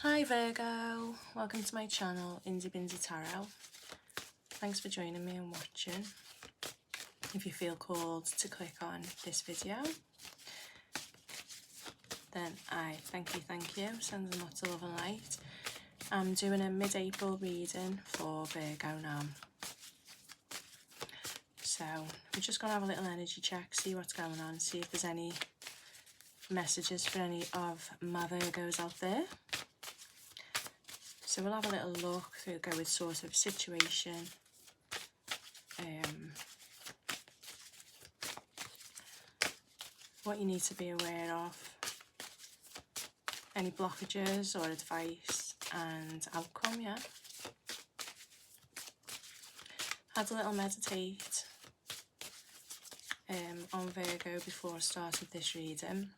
Hi Virgo, welcome to my channel Indie Binsy Tarot. Thanks for joining me and watching. If you feel called to click on this video, then I thank you, sending lots of love and light. I'm doing a mid-April reading for Virgo now. So we're just going to have a little energy check, see what's going on, see if there's any messages for any of my Virgos out there. So we'll have a little look through, go with sort of situation, what you need to be aware of, any blockages or advice and outcome, yeah. Had a little meditate on Virgo before I started this reading.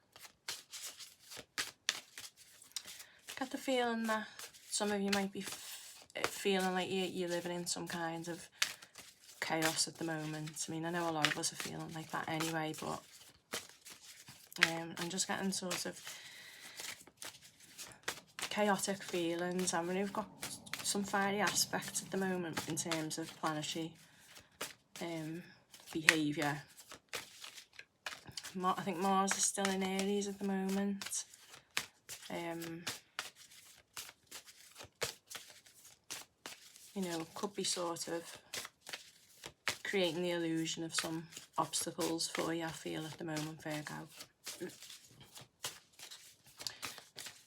Got the feeling that some of you might be feeling like you're living in some kind of chaos at the moment. I mean, I know a lot of us are feeling like that anyway, but I'm just getting sort of chaotic feelings. I mean, we've got some fiery aspects at the moment in terms of planetary behaviour. I think Mars is still in Aries at the moment. You know, could be sort of creating the illusion of some obstacles for you, I feel, at the moment, Virgo.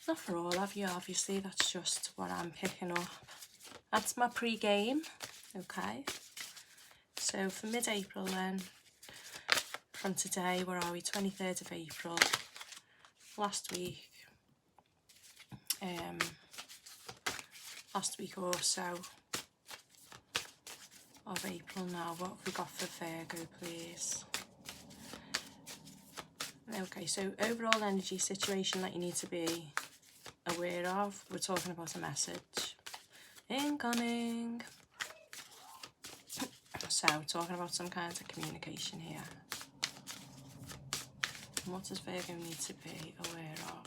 Not for all of you, obviously, that's just what I'm picking up. That's my pre-game, okay? So for mid-April then, from today, where are we, 23rd of April, last week or so of April now. What have we got for Virgo, please? Okay, so overall energy situation that you need to be aware of. We're talking about a message incoming. So talking about some kind of communication here. And what does Virgo need to be aware of?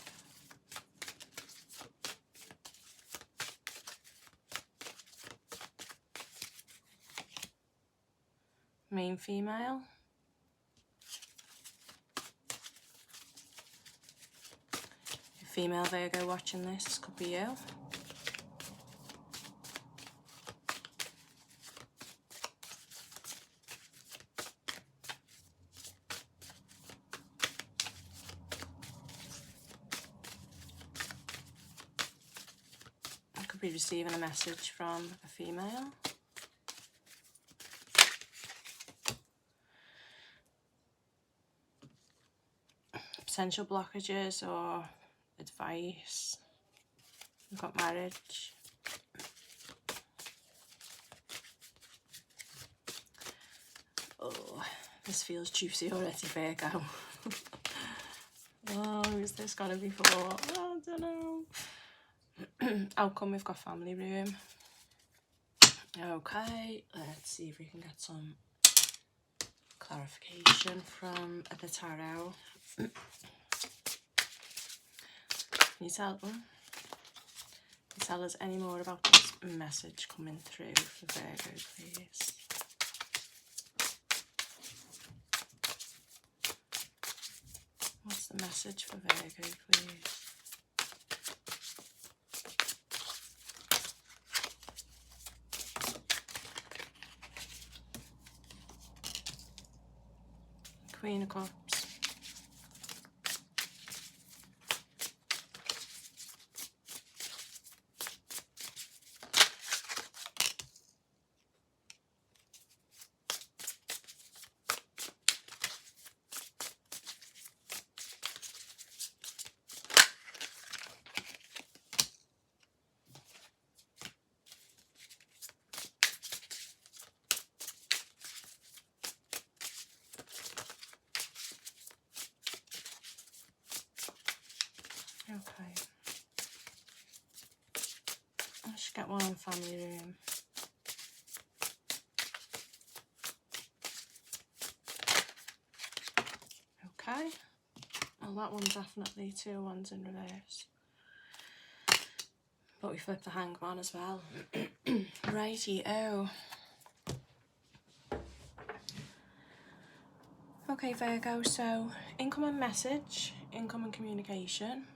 Main female. Female Virgo watching this could be you. I could be receiving a message from a female. Potential blockages or advice. We've got marriage. Oh, this feels juicy already, Virgo. Oh, who's this gonna be for? Oh, I don't know. Outcome, we've got family room. Okay, let's see if we can get some clarification from the tarot. Can you tell us any more about this message coming through for Virgo, please? What's the message for Virgo, please? Queen of Cups. Okay. I should get one on family room. Okay. Well, that one definitely 2 1s in reverse. But we flipped the Hangman as well. Righty-o. Okay, Virgo, so incoming message, incoming communication.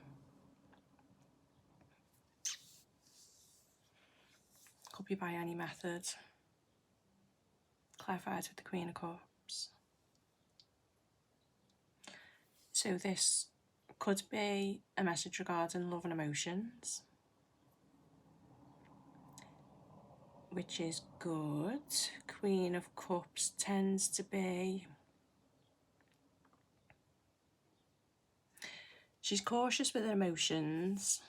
Could be by any method. Clarified with the Queen of Cups. So this could be a message regarding love and emotions, which is good. Queen of Cups tends to be... she's cautious with her emotions,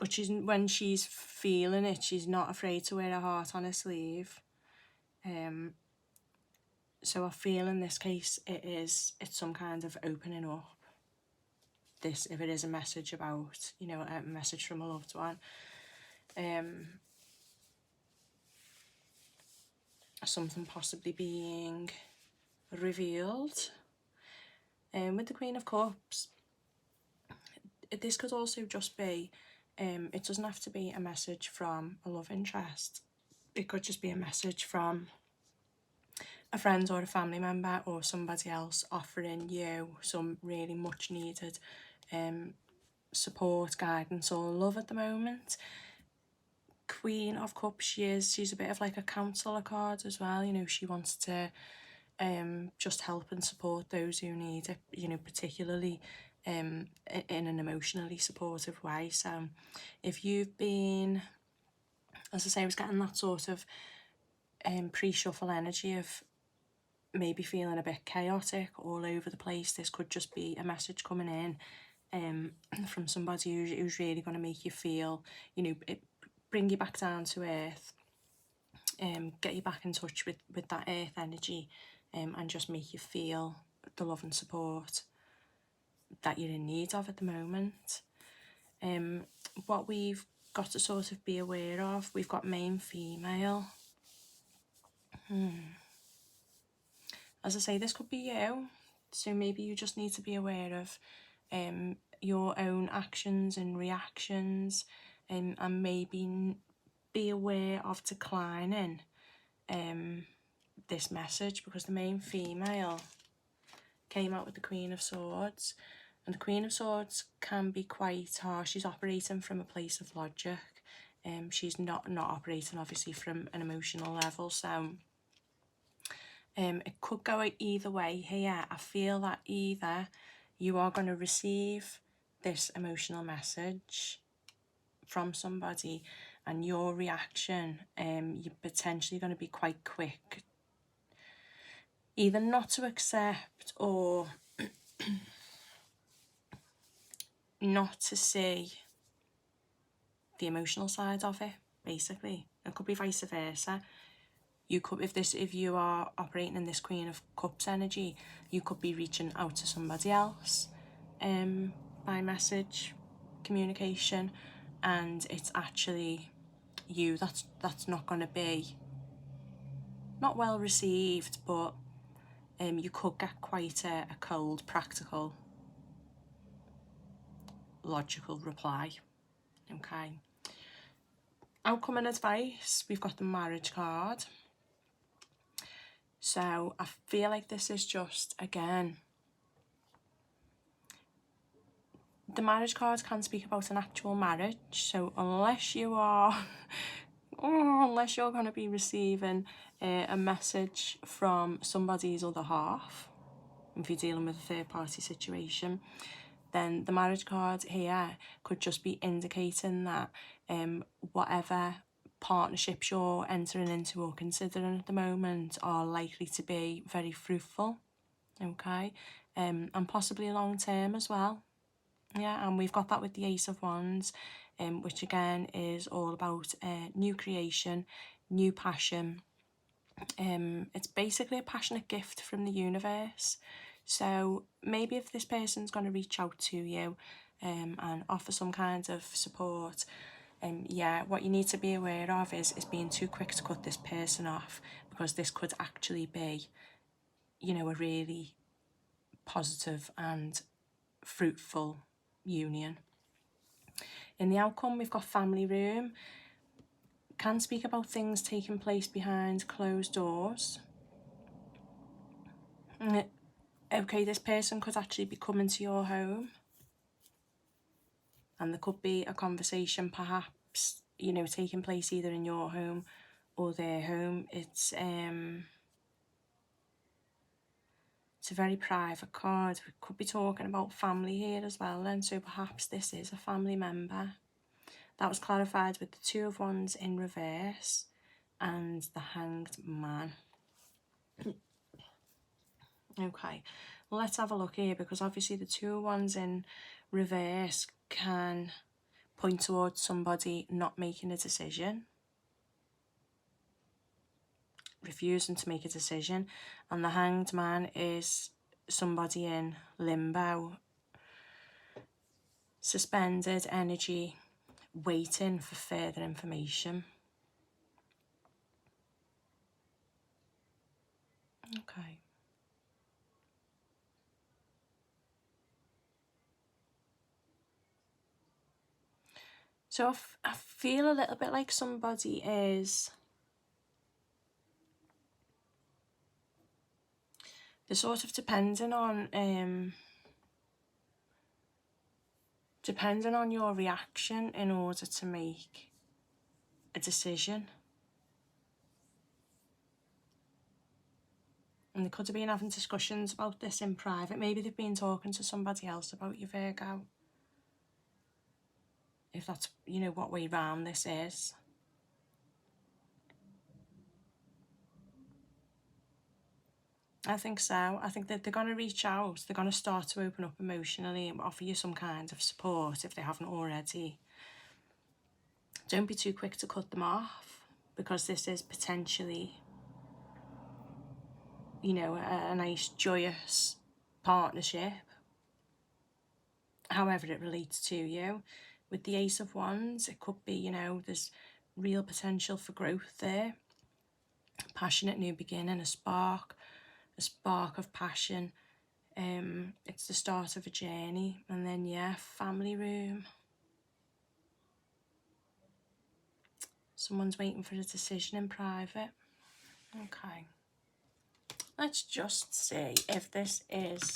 but when she's feeling it, she's not afraid to wear her heart on her sleeve. So I feel in this case it's some kind of opening up. This, if it is a message about, you know, a message from a loved one, something possibly being revealed. With the Queen of Cups, this could also just be, it doesn't have to be a message from a love interest. It could just be a message from a friend or a family member or somebody else offering you some really much needed support, guidance or love at the moment. Queen of Cups, she's a bit of like a counsellor card as well. You know, she wants to just help and support those who need it, you know, particularly in an emotionally supportive way. So if you've been, as I say, I was getting that sort of pre-shuffle energy of maybe feeling a bit chaotic, all over the place, this could just be a message coming in from somebody who's really going to make you feel, you know, bring you back down to earth, get you back in touch with that earth energy, and just make you feel the love and support that you're in need of at the moment. What we've got to sort of be aware of, we've got male, female. As I say, this could be you, so maybe you just need to be aware of your own actions and reactions, and maybe be aware of declining this message, because the main female came out with the Queen of Swords, and the Queen of Swords can be quite harsh. She's operating from a place of logic. She's not operating obviously from an emotional level, so it could go either way here. I feel that either you are going to receive this emotional message from somebody, and your reaction, you're potentially going to be quite quick, either not to accept or not to see the emotional side of it, basically. It could be vice versa. You could, if you are operating in this Queen of Cups energy, you could be reaching out to somebody else by message, communication, and it's actually you that's not going to be not well received, but you could get quite a cold, practical, logical reply. Okay. Outcome and advice, we've got the marriage card. So I feel like this is just, again, the marriage card can speak about an actual marriage. So unless you are, unless you're going to be receiving a message from somebody's other half, if you're dealing with a third party situation, then the marriage card here could just be indicating that whatever partnerships you're entering into or considering at the moment are likely to be very fruitful, okay, and possibly long term as well. Yeah, and we've got that with the Ace of Wands, which again is all about new creation, new passion. It's basically a passionate gift from the universe. So maybe if this person's going to reach out to you and offer some kind of support, yeah, what you need to be aware of is being too quick to cut this person off, because this could actually be, you know, a really positive and fruitful union. In the outcome, we've got family room. Can speak about things taking place behind closed doors. Okay, this person could actually be coming to your home, and there could be a conversation perhaps, you know, taking place either in your home or their home. It's a very private card. We could be talking about family here as well then, so perhaps this is a family member. That was clarified with the Two of Wands in reverse and the Hanged Man. Okay, well, let's have a look here, because obviously the Two of Wands in reverse can point towards somebody not making a decision, refusing to make a decision, and the Hanged Man is somebody in limbo, suspended energy, waiting for further information. Okay. So I feel a little bit like somebody is, they're sort of depending on your reaction in order to make a decision. And they could have been having discussions about this in private. Maybe they've been talking to somebody else about you, Virgo. If that's, you know, what way round this is. I think so. I think that they're going to reach out. They're going to start to open up emotionally and offer you some kind of support if they haven't already. Don't be too quick to cut them off, because this is potentially, you know, a nice, joyous partnership, however it relates to you. With the Ace of Wands, it could be, you know, there's real potential for growth there. Passionate new beginning, a spark of passion. It's the start of a journey. And then, yeah, family room. Someone's waiting for a decision in private. Okay. Let's just see if this is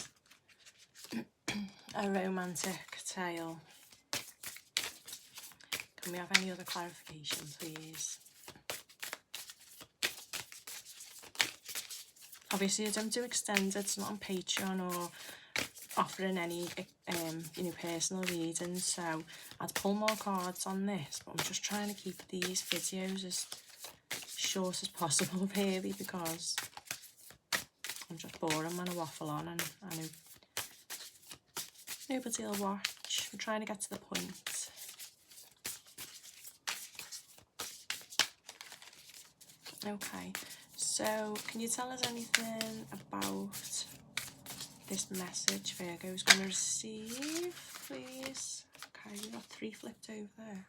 a romantic tale. Can we have any other clarification, please? Obviously, I don't do extended. It's not on Patreon or offering any, you know, personal readings. So I'd pull more cards on this, but I'm just trying to keep these videos as short as possible, really, because I'm just boring when I waffle on, and I know nobody will watch. I'm trying to get to the point. Okay, so can you tell us anything about this message Virgo's going to receive, please? Okay, you've got 3 flipped over there.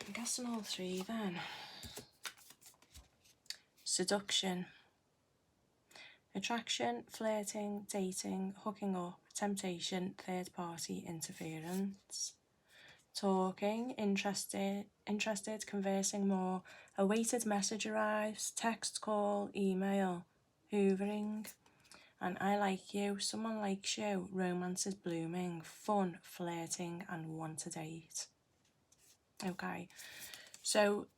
I'm guessing all 3 then. Seduction. Attraction, flirting, dating, hooking up, temptation, third party interference. Talking, interested, conversing more, a weighted message arrives, text, call, email, hoovering, and I like you, someone likes you, romance is blooming, fun, flirting, and want to date. Okay, so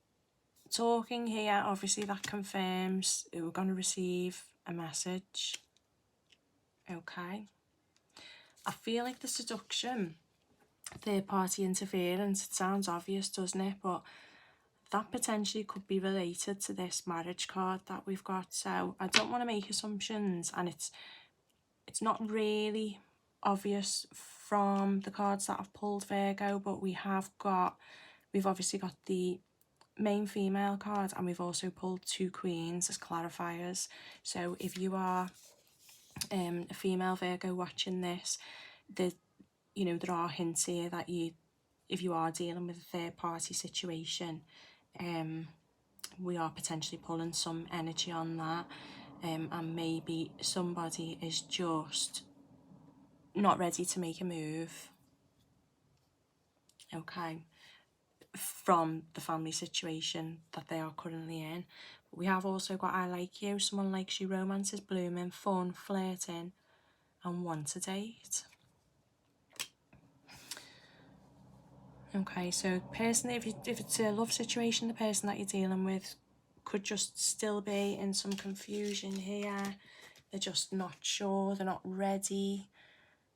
talking here, obviously that confirms we're going to receive a message. Okay, I feel like the seduction, third party interference, it sounds obvious, doesn't it? But that potentially could be related to this marriage card that we've got. So I don't want to make assumptions, and it's not really obvious from the cards that I've pulled, Virgo, but we've obviously got the main female card, and we've also pulled 2 queens as clarifiers. So if you are a female Virgo watching this, you know, there are hints here that if you are dealing with a third party situation, we are potentially pulling some energy on that, and maybe somebody is just not ready to make a move. okay, from the family situation that they are currently in. We have also got I like you, someone likes you, romance is blooming, fun, flirting, and want a date. Okay, so person, if it's a love situation, the person that you're dealing with could just still be in some confusion here. They're just not sure, they're not ready,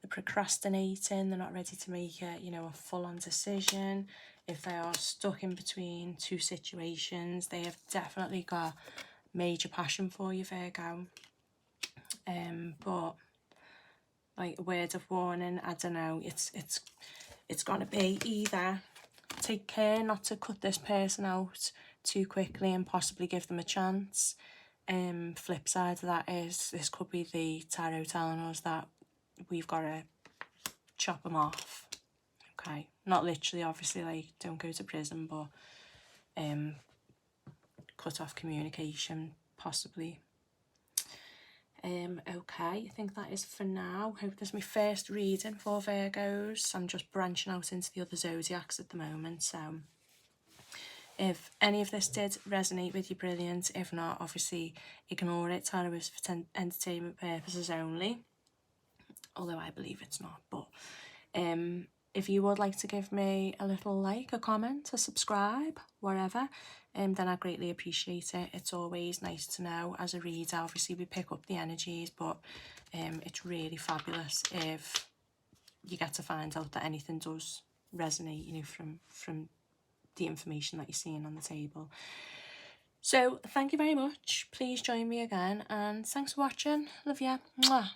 they're procrastinating, they're not ready to make a, you know, a full-on decision. If they are stuck in between two situations, they have definitely got major passion for you, Virgo. But like a word of warning, I don't know, it's gonna be either take care not to cut this person out too quickly and possibly give them a chance. Flip side of that is this could be the tarot telling us that we've got to chop them off. Okay, not literally, obviously, like don't go to prison, but cut off communication possibly. Okay, I think that is for now. Hope this is my first reading for Virgos. I'm just branching out into the other zodiacs at the moment, so if any of this did resonate with you, brilliant. If not, obviously ignore it. Tarot is for entertainment purposes only, although I believe it's not. But if you would like to give me a little like, a comment, a subscribe, whatever, then I greatly appreciate it. It's always nice to know as a reader. Obviously we pick up the energies, but it's really fabulous if you get to find out that anything does resonate, you know, from the information that you're seeing on the table. So thank you very much. Please join me again, and thanks for watching. Love ya. Mwah.